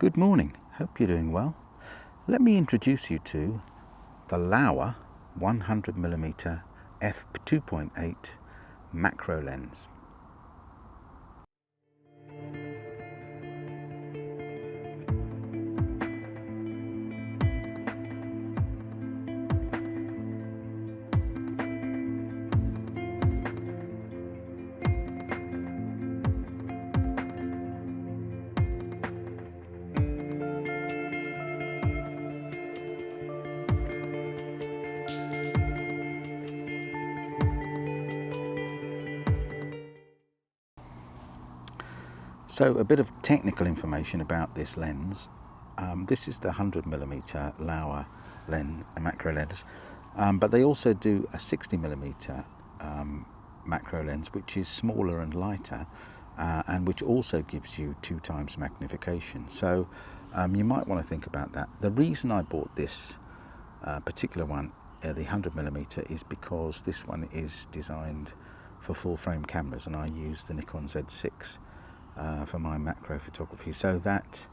Good morning, hope you're doing well. Let me introduce you to the Laowa 100mm f2.8 macro lens. So a bit of technical information about this lens. This is the 100mm Laowa lens, a macro lens, but they also do a 60mm macro lens, which is smaller and lighter, and which also gives you 2 times magnification. So you might want to think about that. The reason I bought this particular one, the 100mm, is because this one is designed for full frame cameras, and I use the Nikon Z6 for my macro photography, so that's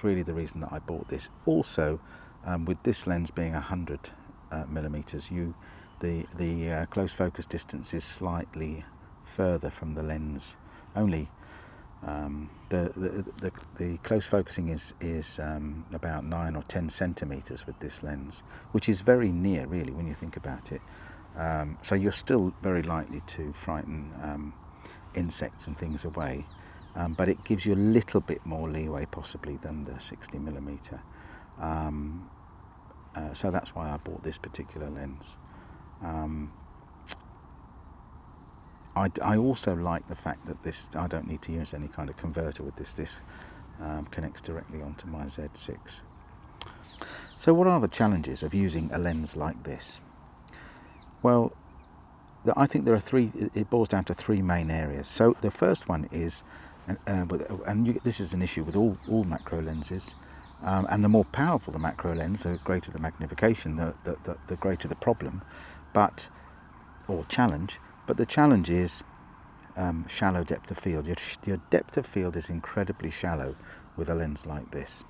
really the reason that I bought this. Also, with this lens being 100mm, the close focus distance is slightly further from the lens. Only the close focusing is about 9 or 10 centimeters with this lens, which is very near, really, when you think about it. So you're still very likely to frighten insects and things away, but it gives you a little bit more leeway possibly than the 60mm. So that's why I bought this particular lens. I also like the fact that I don't need to use any kind of converter with this. This connects directly onto my Z6. So what are the challenges of using a lens like this? Well, I think there are it boils down to 3 main areas. So the first one is, this is an issue with all macro lenses, and the more powerful the macro lens, the greater the magnification, the greater the problem, or challenge. But the challenge is shallow depth of field. Your depth of field is incredibly shallow with a lens like this.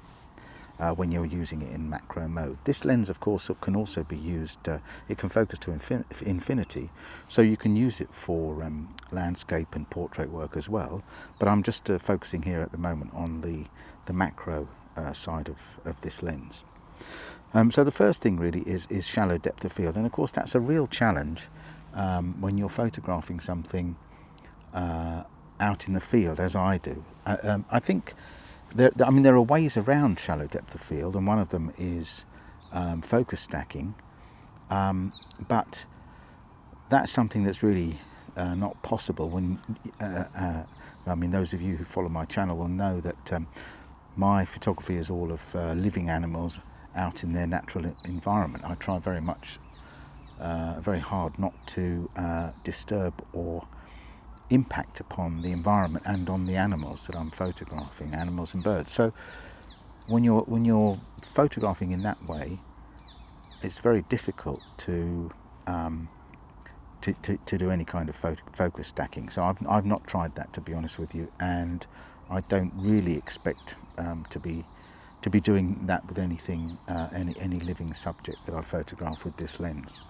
When you're using it in macro mode. This lens, of course, can also be used, it can focus to infinity, so you can use it for landscape and portrait work as well, but I'm just focusing here at the moment on the macro side of this lens. So the first thing really is shallow depth of field, and of course that's a real challenge when you're photographing something out in the field, as I do. I think there are ways around shallow depth of field, and one of them is focus stacking, but that's something that's really not possible when those of you who follow my channel will know that my photography is all of living animals out in their natural environment. I try very hard not to disturb or impact upon the environment and on the animals that I'm photographing, animals and birds. So when you're photographing in that way, it's very difficult to do any kind of focus stacking. So I've not tried that, to be honest with you, and I don't really expect to be doing that with anything, any living subject that I photograph with this lens.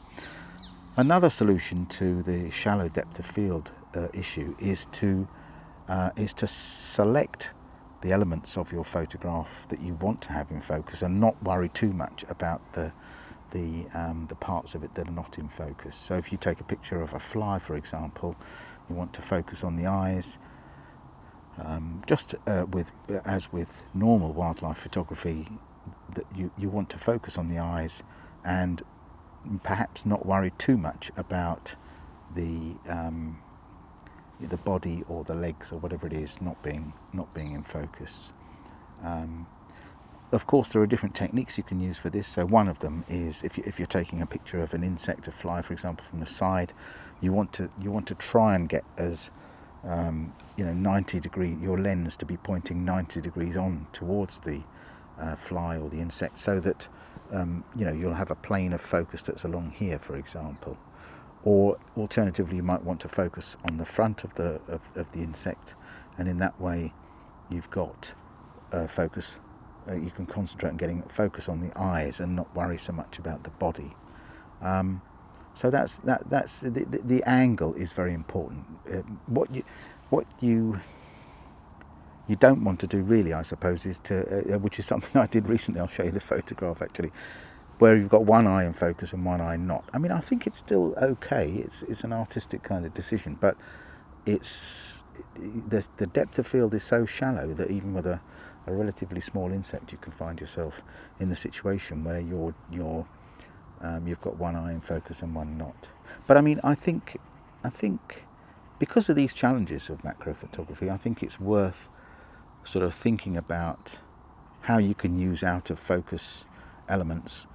Another solution to the shallow depth of field issue is to select the elements of your photograph that you want to have in focus and not worry too much about the parts of it that are not in focus. So if you take a picture of a fly, for example, you want to focus on the eyes. As with normal wildlife photography, that you want to focus on the eyes and perhaps not worry too much about the body or the legs or whatever it is not being in focus. Of course, there are different techniques you can use for this. So one of them is if you're taking a picture of an insect, a fly, for example, from the side, you want to try and get as 90 degree, your lens to be pointing 90 degrees on towards the fly or the insect, so that you'll have a plane of focus that's along here, for example. Or alternatively, you might want to focus on the front of the insect, and in that way you've got focus. You can concentrate on getting focus on the eyes and not worry so much about the body. So that's the angle is very important. What you don't want to do really, I suppose, is to which is something I did recently. I'll show you the photograph actually, where you've got one eye in focus and one eye not. I mean, I think it's still okay. It's an artistic kind of decision, but it's the depth of field is so shallow that even with a relatively small insect, you can find yourself in the situation where you've got one eye in focus and one not. But I mean, I think because of these challenges of macro photography, I think it's worth sort of thinking about how you can use out of focus elements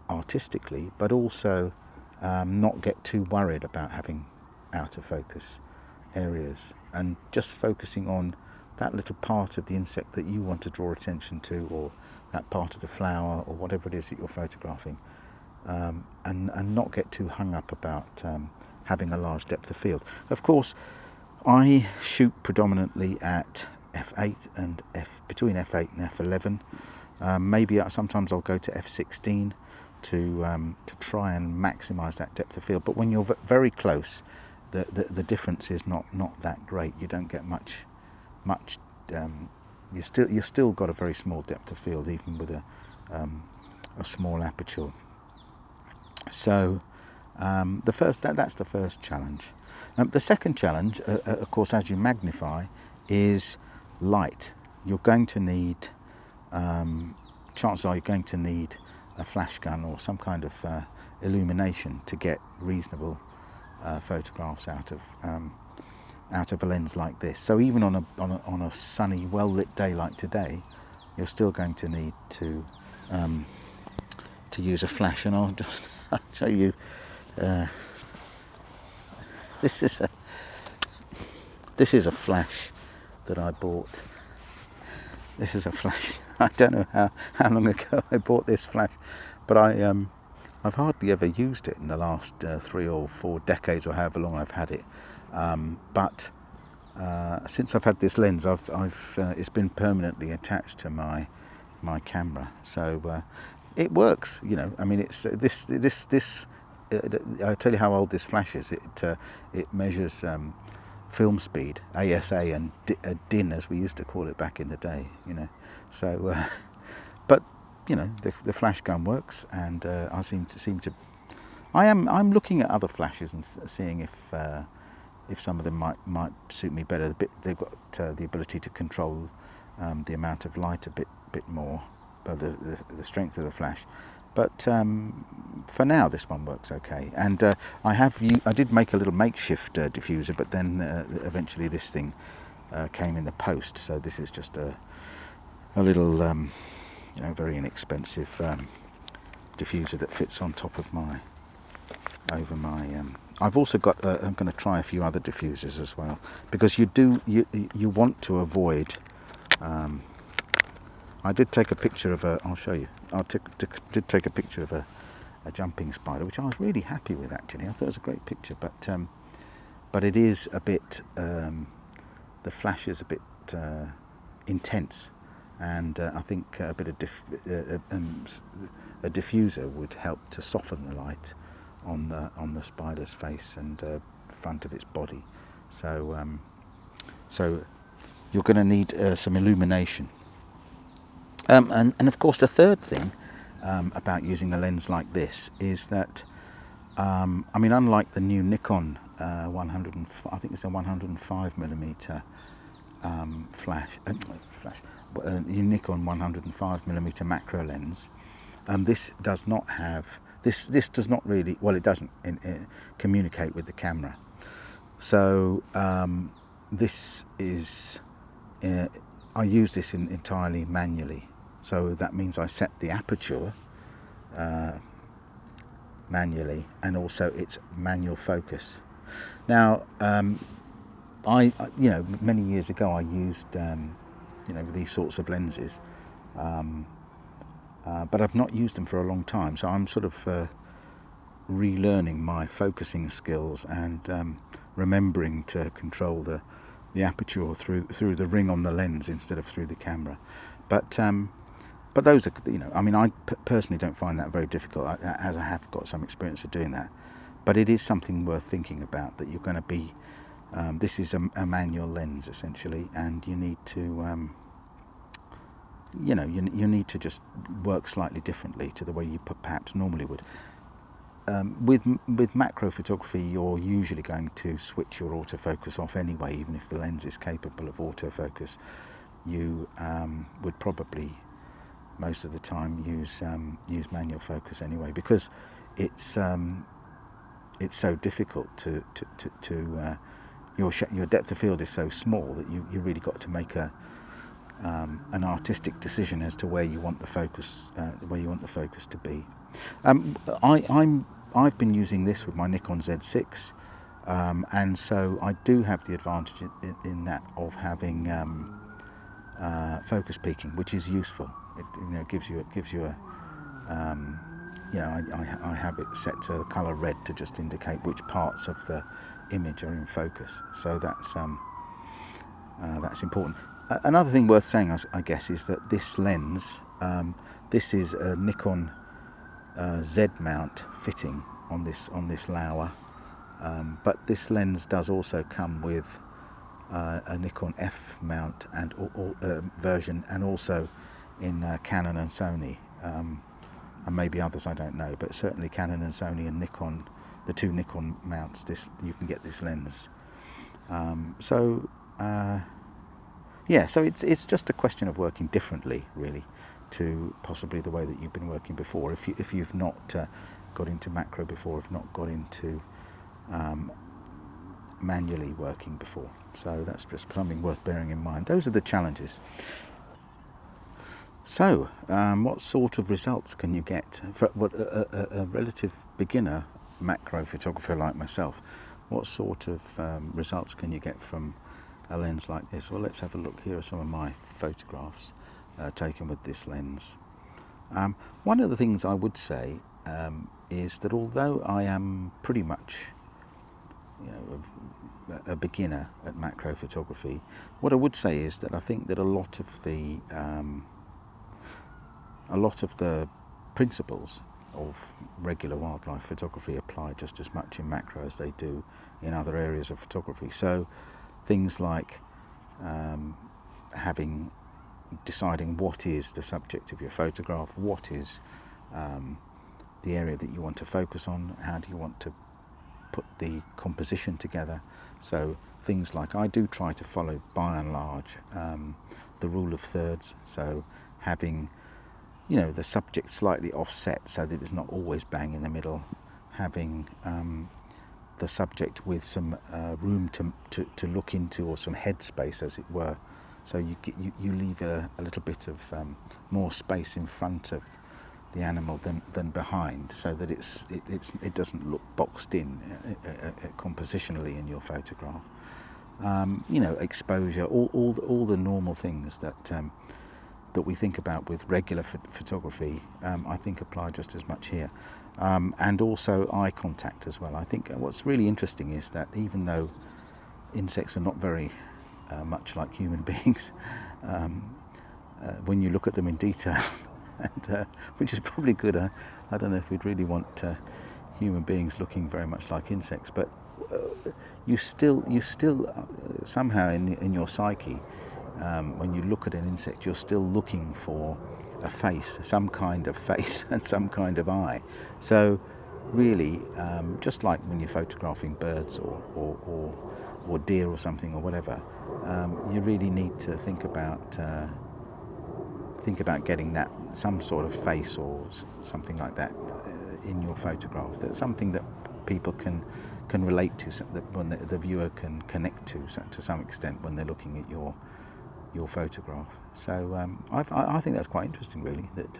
artistically, but also not get too worried about having out of focus areas, and just focusing on that little part of the insect that you want to draw attention to, or that part of the flower, or whatever it is that you're photographing, and not get too hung up about having a large depth of field. Of course, I shoot predominantly at f8 and between f8 and f11. Maybe sometimes I'll go to f16 to try and maximise that depth of field. But when you're very close, the difference is not that great. You don't get much. You still got a very small depth of field, even with a small aperture. So that's the first challenge. The second challenge, of course, as you magnify, is light. You're going to need, chances are you're going to need a flash gun or some kind of illumination to get reasonable photographs out of a lens like this. So even on a sunny, well-lit day like today, you're still going to need to use a flash, and I'll just show you. This is a flash that I bought. This is a flash. I don't know how long ago I bought this flash, but I've hardly ever used it in the last 3 or 4 decades, or however long I've had it. But since I've had this lens, it's been permanently attached to my camera, so it works. You know, I mean, it's this. I'll tell you how old this flash is. It measures film speed, ASA, and DIN, as we used to call it back in the day. You know, so but you know, the flash gun works, and I seem to. I'm looking at other flashes and seeing if some of them might suit me better. They've got the ability to control the amount of light a bit more, the strength of the flash. But for now, this one works okay. And I did make a little makeshift diffuser, but then eventually this thing came in the post. So this is just a little, very inexpensive diffuser that fits on top of over my. I've also got. I'm going to try a few other diffusers as well, because you want to avoid. I did take a picture of I'll show you. I did take a picture of a jumping spider, which I was really happy with actually. I thought it was a great picture, but it is a bit. The flash is a bit intense, and I think a bit of a diffuser would help to soften the light on the spider's face and front of its body. So you're going to need some illumination. And of course, the third thing about using a lens like this is that, unlike the new Nikon 100, I think it's a 105mm Nikon 105mm macro lens. This does not have this does not really, well, it doesn't communicate with the camera. So this is I use this entirely manually. So that means I set the aperture manually, and also it's manual focus. Now, many years ago I used these sorts of lenses, but I've not used them for a long time. So I'm sort of relearning my focusing skills and remembering to control aperture through the ring on the lens instead of through the camera. But those are, you know, I mean, I personally don't find that very difficult, as I have got some experience of doing that. But it is something worth thinking about, that you're going to be, this is a manual lens essentially, and you need to, you know, you need to just work slightly differently to the way you perhaps normally would. With macro photography, you're usually going to switch your autofocus off anyway, even if the lens is capable of autofocus. You would probably most of the time use manual focus anyway, because it's so difficult to your depth of field is so small that you really got to make an artistic decision as to where you want the focus to be. I've been using this with my Nikon Z6, and so I do have the advantage in that of having focus peaking, which is useful. It, you know, gives you a you know, I have it set to the colour red to just indicate which parts of the image are in focus. So that's important. Another thing worth saying, I guess, is that this lens, this is a Nikon Z mount fitting on this Laowa, but this lens does also come with a Nikon F mount and version, and also in Canon and Sony, and maybe others, I don't know, but certainly Canon and Sony and Nikon, the two Nikon mounts, you can get this lens. Yeah, so it's just a question of working differently, really, to possibly the way that you've been working before. If you've not got into macro before, if not got into manually working before. So that's just something worth bearing in mind. Those are the challenges. So, what sort of results can you get for a relative beginner macro photographer like myself? What sort of results can you get from a lens like this? Well, let's have a look. Here are some of my photographs taken with this lens. One of the things I would say is that although I am pretty much, you know, a beginner at macro photography, what I would say is that I think that a lot of the principles of regular wildlife photography apply just as much in macro as they do in other areas of photography. So things like deciding what is the subject of your photograph, what is the area that you want to focus on, how do you want to put the composition together. So things like, I do try to follow by and large the rule of thirds, so having, you know, the subject slightly offset so that it's not always bang in the middle, having the subject with some room to look into, or some headspace, as it were, so you leave a little bit of more space in front of the animal than behind, so that it doesn't look boxed in compositionally in your photograph. You know, exposure, all the normal things that we think about with regular photography, I think apply just as much here. And also eye contact as well. I think what's really interesting is that even though insects are not very much like human beings, when you look at them in detail, and which is probably good. I don't know if we'd really want human beings looking very much like insects, but you still somehow in your psyche, when you look at an insect, you're still looking for a face, some kind of face and some kind of eye. So really, just like when you're photographing birds or deer or something or whatever, you really need to think about getting that, some sort of face or something like that in your photograph. That's something that people can relate to, that when the viewer can connect to some extent when they're looking at your photograph. So I think that's quite interesting, really, that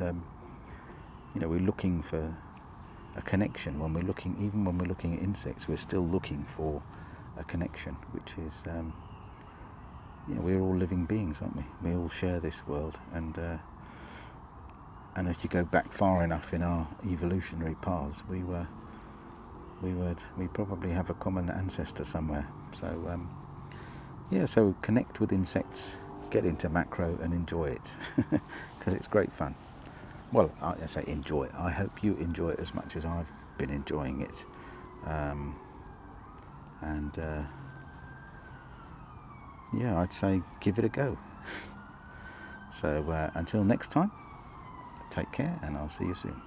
you know, we're looking for a connection when we're looking at insects. We're still looking for a connection, which is you know, we're all living beings, aren't we? We all share this world, and if you go back far enough in our evolutionary paths, we probably have a common ancestor somewhere. So yeah, so connect with insects, get into macro and enjoy it, because it's great fun. Well, I say enjoy it. I hope you enjoy it as much as I've been enjoying it. Yeah, I'd say give it a go. So until next time, take care and I'll see you soon.